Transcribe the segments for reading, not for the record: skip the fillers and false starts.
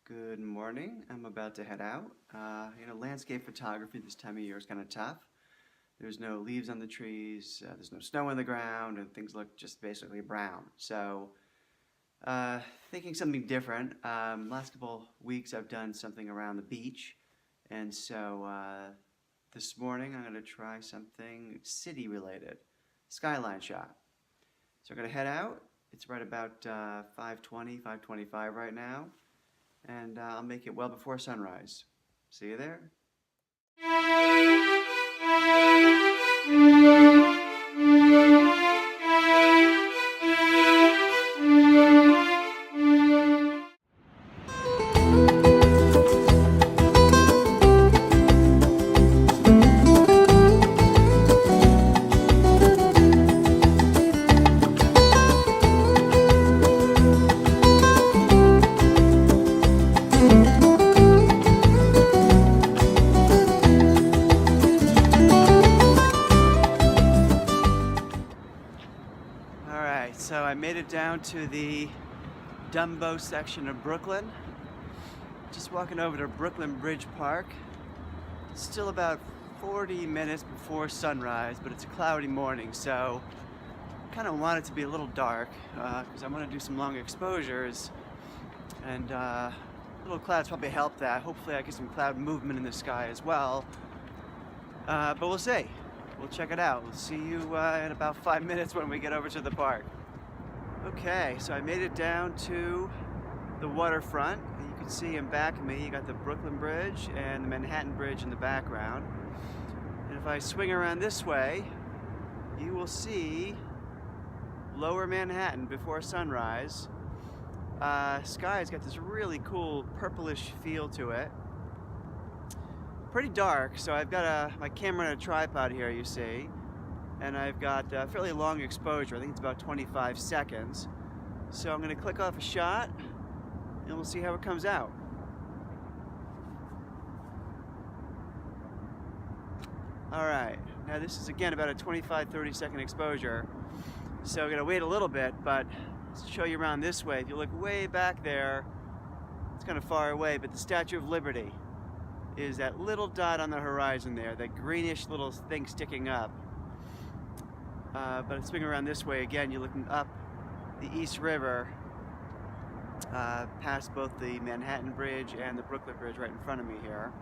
Good morning. I'm about to head out. Landscape photography this time of year is kind of tough. There's no leaves on the trees, there's no snow on the ground, and things look just basically brown. So, thinking something different. Last couple weeks I've done something around the beach, and so this morning I'm going to try something city related, skyline shot. So I'm going to head out. It's right about 5:20, 5:25 right now, and I'll make it well before sunrise. See you there. Alright, so I made it down to the Dumbo section of Brooklyn. Just walking over to Brooklyn Bridge Park. It's still about 40 minutes before sunrise, but it's a cloudy morning, so I kind of want it to be a little dark because I want to do some long exposures, and little clouds probably help that. Hopefully I get some cloud movement in the sky as well, but we'll see. We'll check it out. We'll see you in about 5 minutes when we get over to the park. Okay, so I made it down to the waterfront. You can see in back of me, you got the Brooklyn Bridge and the Manhattan Bridge in the background. And if I swing around this way, you will see Lower Manhattan before sunrise. Sky's got this really cool purplish feel to it. Pretty dark, so I've got my camera on a tripod here, you see, and I've got a fairly long exposure. I think it's about 25 seconds. So I'm going to click off a shot, and we'll see how it comes out. Alright, now this is again about a 25-30 second exposure, so I'm going to wait a little bit, but to show you around this way, if you look way back there, it's kind of far away, but the Statue of Liberty is that little dot on the horizon there, that greenish little thing sticking up. But swing around this way again, you're looking up the East River, past both the Manhattan Bridge and the Brooklyn Bridge right in front of me here.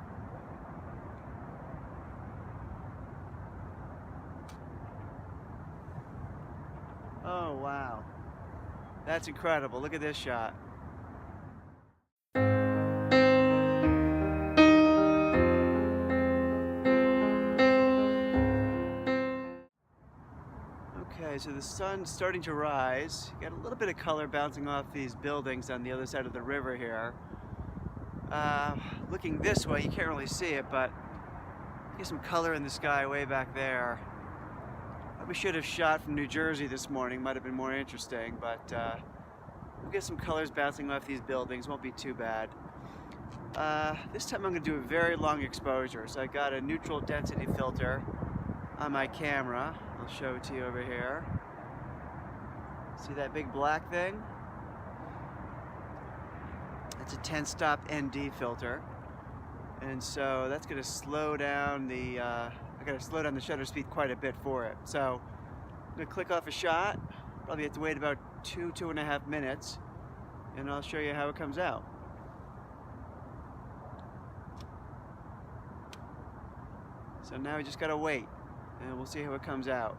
Oh wow, that's incredible. Look at this shot. Okay, so the sun's starting to rise. You got a little bit of color bouncing off these buildings on the other side of the river here. Looking this way, you can't really see it, but you get some color in the sky way back there. Probably should have shot from New Jersey this morning, might have been more interesting, but we'll get some colors bouncing off these buildings, won't be too bad. This time I'm going to do a very long exposure, so I got a neutral density filter on my camera. I'll show it to you over here. See that big black thing? That's a 10-stop ND filter, and so that's going to slow down the I got to slow down the shutter speed quite a bit for it. So I'm going to click off a shot. Probably have to wait about 2.5 minutes, and I'll show you how it comes out. So now we just got to wait, and we'll see how it comes out.